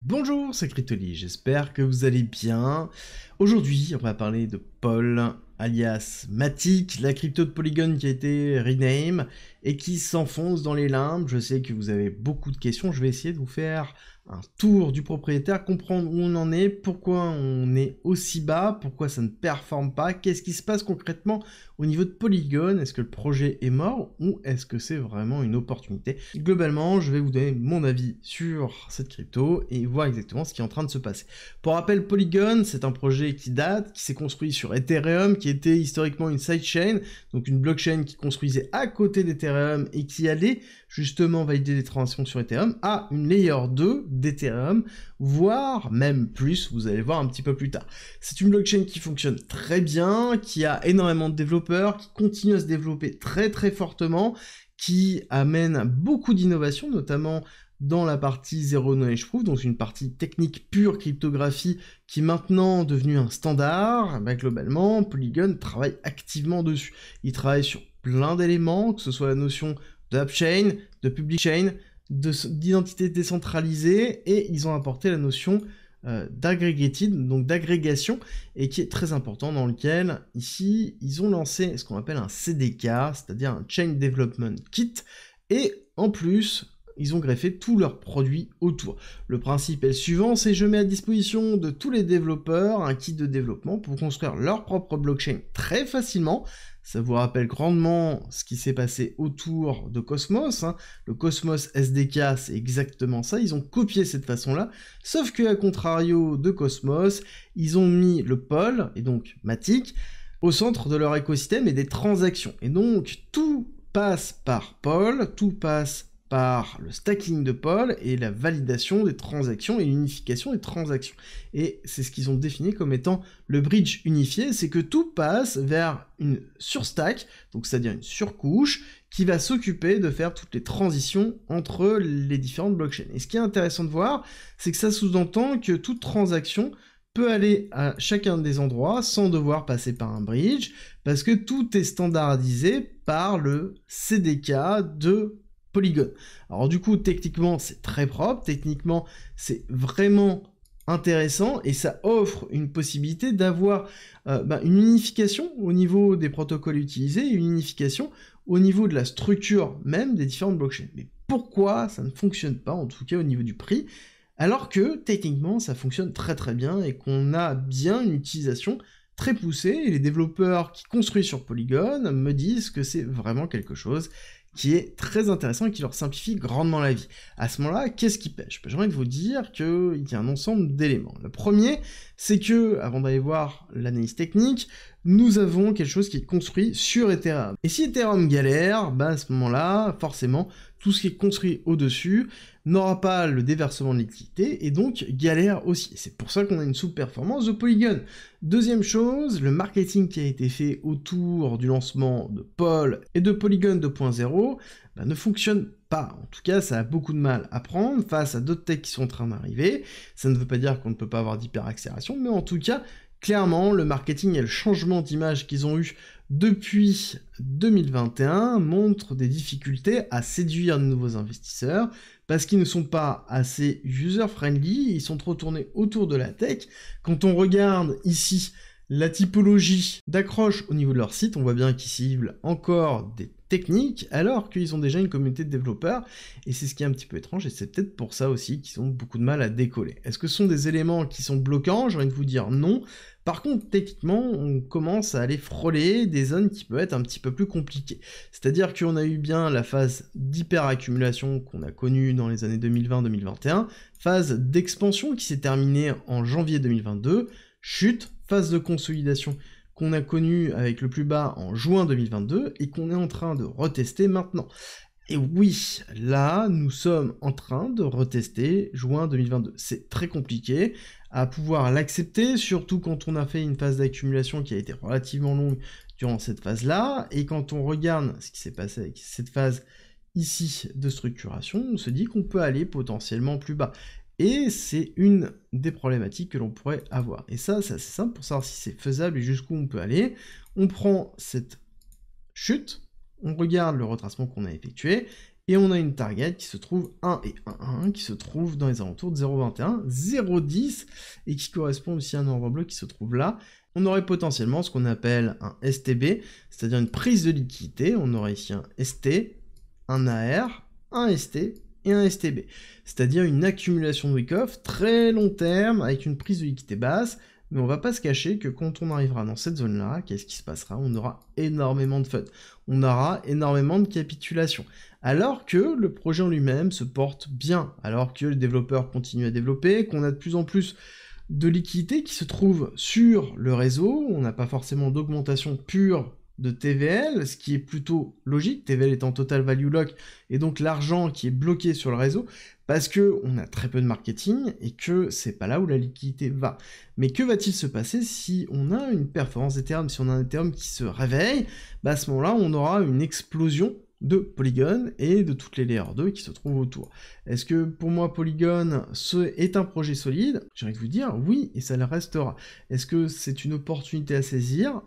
Bonjour, c'est Cryptoly, j'espère que vous allez bien. Aujourd'hui, on va parler de Paul, alias Matic, la crypto de Polygon qui a été rename et qui s'enfonce dans les limbes. Je sais que vous avez beaucoup de questions, je vais essayer de vous faire un tour du propriétaire, comprendre où on en est, pourquoi on est aussi bas, pourquoi ça ne performe pas, qu'est-ce qui se passe concrètement au niveau de Polygon, est-ce que le projet est mort ou est-ce que c'est vraiment une opportunité? Globalement, je vais vous donner mon avis sur cette crypto et voir exactement ce qui est en train de se passer. Pour rappel, Polygon, c'est un projet qui date, qui s'est construit sur Ethereum, qui était historiquement une sidechain, donc une blockchain qui construisait à côté d'Ethereum et qui allait justement valider des transactions sur Ethereum à une layer 2 d'Ethereum, voire même plus, vous allez voir un petit peu plus tard. C'est une blockchain qui fonctionne très bien, qui a énormément de développeurs, qui continue à se développer très très fortement, qui amène beaucoup d'innovations, notamment dans la partie Zero Knowledge Proof, donc une partie technique pure cryptographie qui est maintenant devenue un standard. Globalement, Polygon travaille activement dessus. Il travaille sur plein d'éléments, que ce soit la notion de upchain, de public chain, d'identité décentralisée, et ils ont apporté la notion d'aggregated, donc d'agrégation, et qui est très important, dans lequel, ici, ils ont lancé ce qu'on appelle un CDK, c'est-à-dire un Chain Development Kit, et en plus, ils ont greffé tous leurs produits autour. Le principe est le suivant, c'est je mets à disposition de tous les développeurs un kit de développement pour construire leur propre blockchain très facilement. Ça vous rappelle grandement ce qui s'est passé autour de Cosmos, hein. Le Cosmos SDK, c'est exactement ça, ils ont copié cette façon-là, sauf que à contrario de Cosmos, ils ont mis le Pol, et donc Matic, au centre de leur écosystème et des transactions. Et donc, tout passe par Pol, tout passe par le stacking de Pol et la validation des transactions et l'unification des transactions. Et c'est ce qu'ils ont défini comme étant le bridge unifié, c'est que tout passe vers une surstack, donc c'est-à-dire une surcouche, qui va s'occuper de faire toutes les transitions entre les différentes blockchains. Et ce qui est intéressant de voir, c'est que ça sous-entend que toute transaction peut aller à chacun des endroits sans devoir passer par un bridge, parce que tout est standardisé par le CDK de Polygon. Alors du coup, techniquement, c'est très propre, techniquement, c'est vraiment intéressant, et ça offre une possibilité d'avoir une unification au niveau des protocoles utilisés, et une unification au niveau de la structure même des différentes blockchains. Mais pourquoi ça ne fonctionne pas, en tout cas au niveau du prix, alors que techniquement, ça fonctionne très très bien, et qu'on a bien une utilisation très poussée, et les développeurs qui construisent sur Polygon me disent que c'est vraiment quelque chose qui est très intéressant et qui leur simplifie grandement la vie. À ce moment-là, qu'est-ce qui pêche? J'ai envie de vous dire qu'il y a un ensemble d'éléments. Le premier, c'est que, avant d'aller voir l'analyse technique, nous avons quelque chose qui est construit sur Ethereum. Et si Ethereum galère, à ce moment-là, forcément, tout ce qui est construit au-dessus n'aura pas le déversement de liquidité, et donc galère aussi. C'est pour ça qu'on a une sous-performance de Polygon. Deuxième chose, le marketing qui a été fait autour du lancement de Pol et de Polygon 2.0 ne fonctionne pas. En tout cas, ça a beaucoup de mal à prendre face à d'autres techs qui sont en train d'arriver. Ça ne veut pas dire qu'on ne peut pas avoir d'hyper-accélération, mais en tout cas, clairement, le marketing et le changement d'image qu'ils ont eu depuis 2021 montrent des difficultés à séduire de nouveaux investisseurs, parce qu'ils ne sont pas assez user-friendly, ils sont trop tournés autour de la tech. Quand on regarde ici la typologie d'accroche au niveau de leur site, on voit bien qu'ils ciblent encore des techniques, alors qu'ils ont déjà une communauté de développeurs, et c'est ce qui est un petit peu étrange, et c'est peut-être pour ça aussi qu'ils ont beaucoup de mal à décoller. Est-ce que ce sont des éléments qui sont bloquants? J'ai envie de vous dire non. Par contre, techniquement, on commence à aller frôler des zones qui peuvent être un petit peu plus compliquées. C'est-à-dire qu'on a eu bien la phase d'hyperaccumulation qu'on a connue dans les années 2020-2021, phase d'expansion qui s'est terminée en janvier 2022, chute, phase de consolidation qu'on a connue avec le plus bas en juin 2022, et qu'on est en train de retester maintenant. Et oui, là, nous sommes en train de retester juin 2022. C'est très compliqué à pouvoir l'accepter, surtout quand on a fait une phase d'accumulation qui a été relativement longue durant cette phase-là, et quand on regarde ce qui s'est passé avec cette phase ici de structuration, on se dit qu'on peut aller potentiellement plus bas. Et c'est une des problématiques que l'on pourrait avoir. Et ça, c'est assez simple pour savoir si c'est faisable et jusqu'où on peut aller. On prend cette chute, on regarde le retracement qu'on a effectué, Et on a une target qui se trouve 1 et 1, qui se trouve dans les alentours de 0,21, 0,10, et qui correspond aussi à un ordre bloc qui se trouve là. On aurait potentiellement ce qu'on appelle un STB, c'est-à-dire une prise de liquidité. On aurait ici un ST, un AR, un ST et un STB. C'est-à-dire une accumulation de wick-off très long terme avec une prise de liquidité basse. Mais on va pas se cacher que quand on arrivera dans cette zone-là, qu'est-ce qui se passera? On aura énormément de FUD. On aura énormément de capitulation. Alors que le projet en lui-même se porte bien, alors que les développeurs continuent à développer, qu'on a de plus en plus de liquidités qui se trouvent sur le réseau, on n'a pas forcément d'augmentation pure de TVL, ce qui est plutôt logique, TVL étant Total Value Lock, et donc l'argent qui est bloqué sur le réseau, parce que on a très peu de marketing, et que c'est pas là où la liquidité va. Mais que va-t-il se passer si on a une performance d'Ethereum, si on a un Ethereum qui se réveille? À ce moment-là, on aura une explosion de Polygon et de toutes les layers 2 qui se trouvent autour. Est-ce que pour moi Polygon est un projet solide? J'ai envie de vous dire oui, et ça le restera. Est-ce que c'est une opportunité à saisir?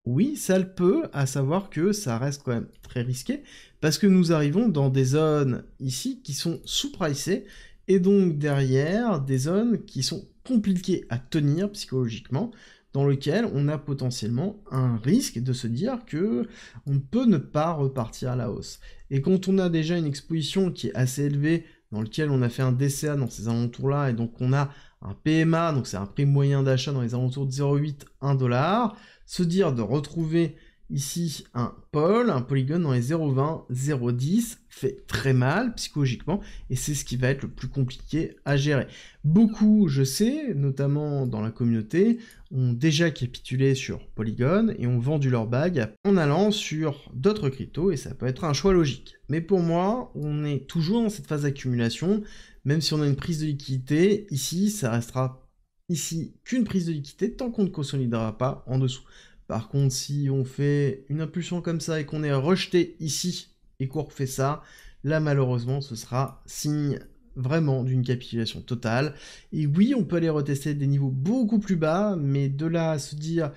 Oui, ça le peut, à savoir que ça reste quand même très risqué, parce que nous arrivons dans des zones ici qui sont sous-pricées, et donc derrière des zones qui sont compliquées à tenir psychologiquement, dans lequel on a potentiellement un risque de se dire que on peut ne pas repartir à la hausse. Et quand on a déjà une exposition qui est assez élevée, dans lequel on a fait un DCA dans ces alentours-là, et donc on a un PMA, donc c'est un prix moyen d'achat dans les alentours de 0,8, 1 $, se dire de retrouver ici un Polygon dans les 0,20, 0,10 fait très mal psychologiquement, et c'est ce qui va être le plus compliqué à gérer. Beaucoup, je sais, notamment dans la communauté, ont déjà capitulé sur Polygon et ont vendu leur bague en allant sur d'autres cryptos, et ça peut être un choix logique. Mais pour moi, on est toujours dans cette phase d'accumulation, même si on a une prise de liquidité, ici, ça restera ici qu'une prise de liquidité tant qu'on ne consolidera pas en dessous. Par contre, si on fait une impulsion comme ça et qu'on est rejeté ici et qu'on refait ça, là malheureusement ce sera signe vraiment d'une capitulation totale. Et oui, on peut aller retester des niveaux beaucoup plus bas, mais de là à se dire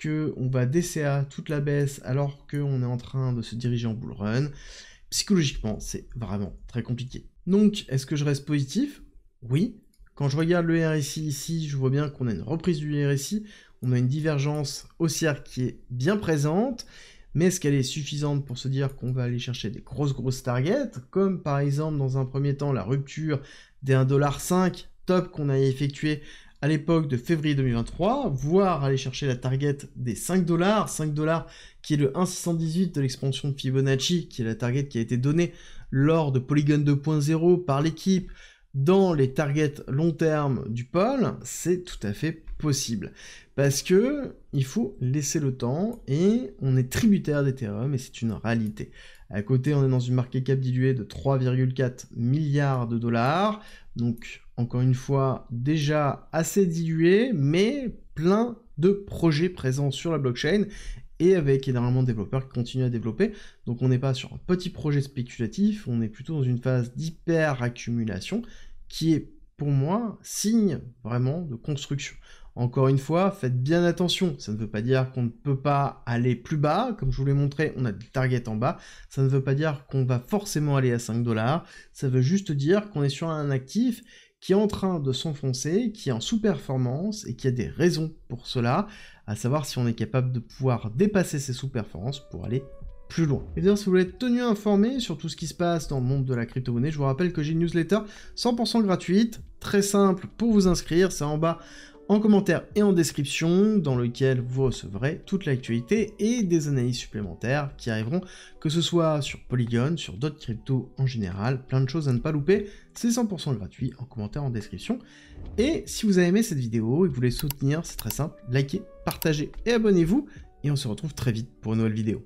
qu'on va DCA toute la baisse alors qu'on est en train de se diriger en bull run, psychologiquement c'est vraiment très compliqué. Donc, est-ce que je reste positif? Oui. Quand je regarde le RSI ici, je vois bien qu'on a une reprise du RSI, on a une divergence haussière qui est bien présente, mais est-ce qu'elle est suffisante pour se dire qu'on va aller chercher des grosses targets, comme par exemple dans un premier temps la rupture des 1,5$ top qu'on a effectué à l'époque de février 2023, voire aller chercher la target des 5$, 5$ qui est le 1,618 de l'expansion de Fibonacci, qui est la target qui a été donnée lors de Polygon 2.0 par l'équipe, dans les targets long terme du pôle, c'est tout à fait possible. Parce que il faut laisser le temps et on est tributaire d'Ethereum et c'est une réalité. À côté, on est dans une market cap diluée de 3,4 milliards de dollars. Donc, encore une fois, déjà assez dilué, mais plein de projets présents sur la blockchain et avec énormément de développeurs qui continuent à développer. Donc on n'est pas sur un petit projet spéculatif, on est plutôt dans une phase d'hyper-accumulation qui est, pour moi, signe vraiment de construction. Encore une fois, faites bien attention, ça ne veut pas dire qu'on ne peut pas aller plus bas, comme je vous l'ai montré, on a des targets en bas, ça ne veut pas dire qu'on va forcément aller à 5$, ça veut juste dire qu'on est sur un actif qui est en train de s'enfoncer, qui est en sous-performance et qui a des raisons pour cela, à savoir si on est capable de pouvoir dépasser ces sous-performances pour aller plus loin. Et d'ailleurs, si vous voulez être tenu informé sur tout ce qui se passe dans le monde de la crypto-monnaie, je vous rappelle que j'ai une newsletter 100% gratuite, très simple pour vous inscrire, c'est en bas en commentaire et en description, dans lequel vous recevrez toute l'actualité et des analyses supplémentaires qui arriveront, que ce soit sur Polygon, sur d'autres cryptos en général, plein de choses à ne pas louper, c'est 100% gratuit, en commentaire, en description. Et si vous avez aimé cette vidéo et que vous voulez soutenir, c'est très simple, likez, partagez et abonnez-vous, et on se retrouve très vite pour une nouvelle vidéo.